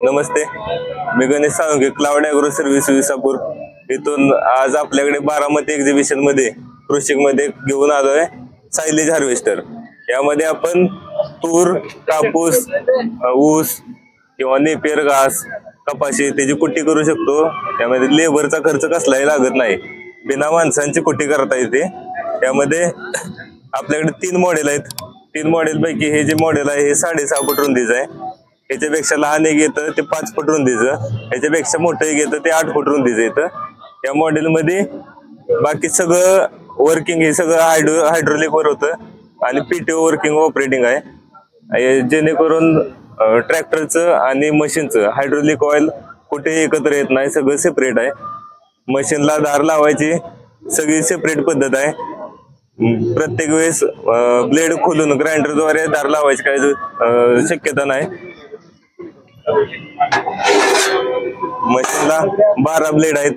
नमस्ते, मी Ganesh Salunkhe, cloud agro service Visapur इथून आज आपल्याकडे बारामती एक्झिबिशन मध्ये कृषिक मध्ये घेऊन आलोय सायलेज हार्वेस्टर। यामध्ये आपण तूर, कापूस, ऊस किंवा नेपियर घास, कपाशी त्याची कुट्टी करू शकतो। यामध्ये लेबरचा खर्च कसलाही लागत नाही, बिना माणसांची कुट्टी करता येते। यामध्ये आपल्याकडे 3 मॉडेल आहेत। 3 मॉडेल पैकी हे जे मॉडेल आहे हे 6.5 फूट रुंदीचं आहे। याच्यापेक्षा लहान एक येतं ते 5 फूट रुंदीचं, याच्यापेक्षा मोठं एक येतं ते 8 फूट रुंदीचं येतं। या मॉडेल मध्ये बाकी सगळं वर्किंग हे सगळं हायड्रोलिक वर होतं आणि पीटीओ वर्किंग ऑपरेटिंग आहे, जेणेकरून ट्रॅक्टरचं आणि मशीनचं हायड्रोलिक ऑइल कुठे एकत्र येत नाही, सगळं सेपरेट आहे। मशीनला धार लावायची सगळी सेपरेट पद्धत आहे। प्रत्येक वेळेस ब्लेड खोलून ग्राइंडरद्वारे धार लावायची काही शक्यता नाही। मशीनला 12 ब्लेड आहेत।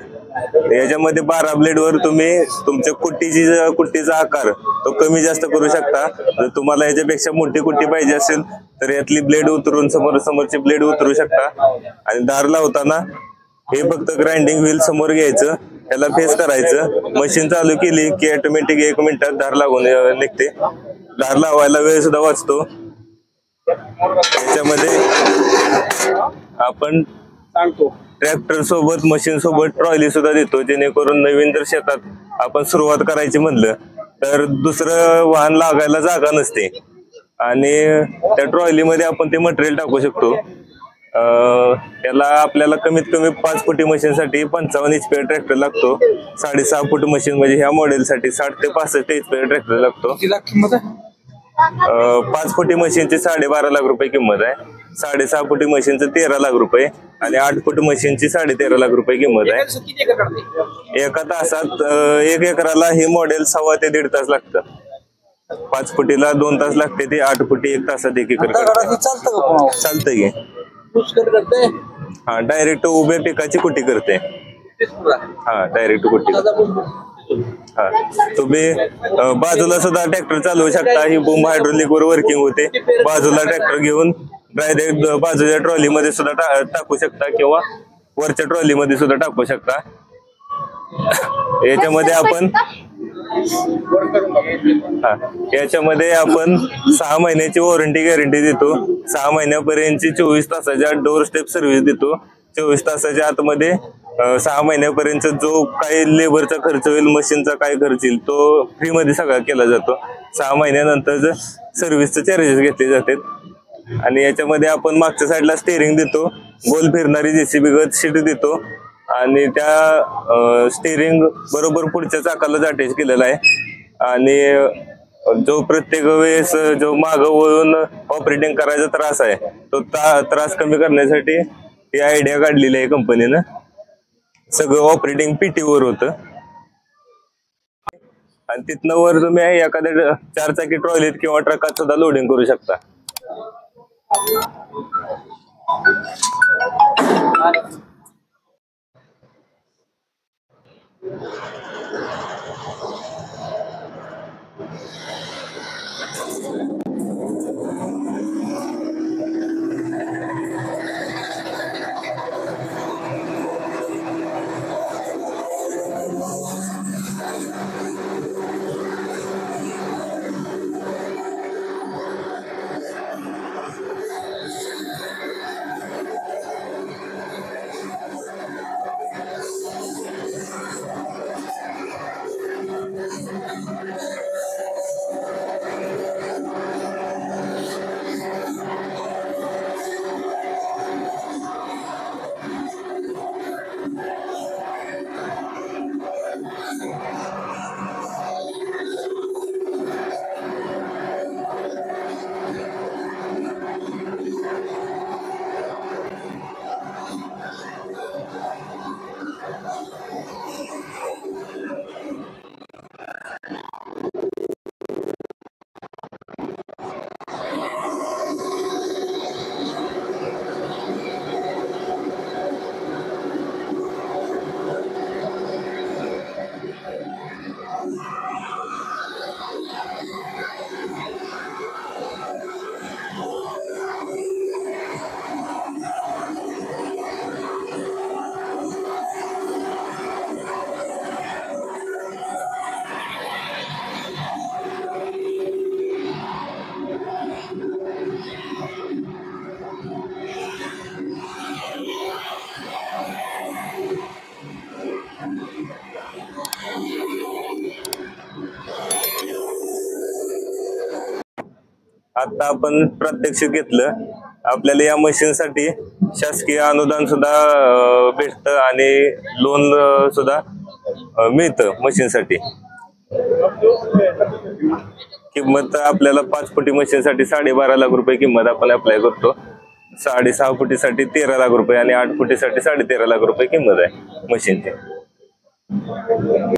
याच्यामध्ये 12 ब्लेड वर तुम्ही तुमच्या कुट्टीचा आकार तो कमी जास्त करू शकता। जर तुम्हाला याच्यापेक्षा मोठी कुट्टी पाहिजे असेल तर यातली ब्लेड उतरून समोरची ब्लेड उतरू शकता। आणि धार लावताना हे फक्त ग्राइंडिंग व्हील समोर घ्यायचं, त्याला फेस करायचं, मशीन चालू केली की ऑटोमॅटिक 1 मिनिटात धार लागून निघते। धार लावायला वेळ सुद्धा वाचतो। याच्यामध्ये आपण ट्रॅक्टर सोबत मशीन सोबत ट्रॉली सुद्धा देतो, जेणेकरून नवीन जर शेतात आपण सुरुवात करायची म्हणलं तर दुसरं वाहन लागायला जागा नसते आणि त्या ट्रॉली मध्ये आपण ते मटेरियल टाकू शकतो। त्याला आपल्याला कमीत कमी 5 फुटी मशीन साठी 55 HP ट्रॅक्टर लागतो। 6.5 फूट मशीन म्हणजे ह्या मॉडेल साठी 60 ते 65 HP ट्रॅक्टर लागतो। 5 फुटी मशीनची 12.5 लाख रुपये किंमत आहे, 6.5 फुटी मशीनचं 13 लाख रुपये आणि 8 फूट मशीनची 13.5 लाख रुपये किंमत आहे। एका तासात 1 एकराला हे मॉडेल 1.25 ते 1.5 तास लागतं। 5 फुटीला 2 तास लागते, ते 8 फुटी 1 तासात 1 एकर चालतं की। हा, डायरेक्ट उभ्या पिकाची कुट्टी करते। हा, डायरेक्ट कुट्टी। हा, तुम्ही बाजूला सुद्धा ट्रॅक्टर चालवू शकता। ही बूम हायड्रोलिक वर वर्किंग होते। बाजूला ट्रॅक्टर घेऊन डायरेक्ट बाजूच्या ट्रॉली मध्ये सुद्धा टाकू शकता किंवा वरच्या ट्रॉली मध्ये सुद्धा टाकू शकता। याच्यामध्ये आपण 6 महिन्याची वॉरंटी गॅरंटी देतो। 6 महिन्यापर्यंतची 24 तासाच्या डोर स्टेप सर्व्हिस देतो। 24 तासाच्या आतमध्ये 6 महिन्यापर्यंत जो काही लेबरचा खर्च होईल, मशीनचा काय खर्च येईल, तो फ्री मध्ये सगळा केला जातो। 6 महिन्यानंतर सर्व्हिसचे चार्जेस घेतले जातात। आणि याच्यामध्ये आपण मागच्या साईडला स्टेअरिंग देतो, गोल फिरणारी जेसीबी गत सीट देतो आणि त्या स्टेअरिंग बरोबर पुढच्या चाकाला अटॅच केलेला आहे। आणि जो प्रत्येक वेळेस जो मागं वळून ऑपरेटिंग करायचा त्रास आहे, तो त्रास कमी करण्यासाठी ही आयडिया काढलेली आहे कंपनीनं। सगळं ऑपरेटिंग पीटी वर होतं आणि तिथनं वर तुम्ही एखाद्या 4 चाकी ट्रॉलीत किंवा ट्रकात सुद्धा लोडिंग करू शकता। आता आपण प्रात्यक्षिक घेतलं. आपल्याला या मशीनसाठी शासकीय अनुदान सुद्धा भेटतं आणि लोन सुद्धा मिळतं मशीनसाठी. किंमत आपल्याला 5 फुटी मशीनसाठी 12.5 लाख रुपये किंमत आपण अप्लाय करतो. 6.5 फुटीसाठी 13 लाख रुपये आणि 8 फुटीसाठी 13.5 लाख रुपये किंमत आहे मशीनची.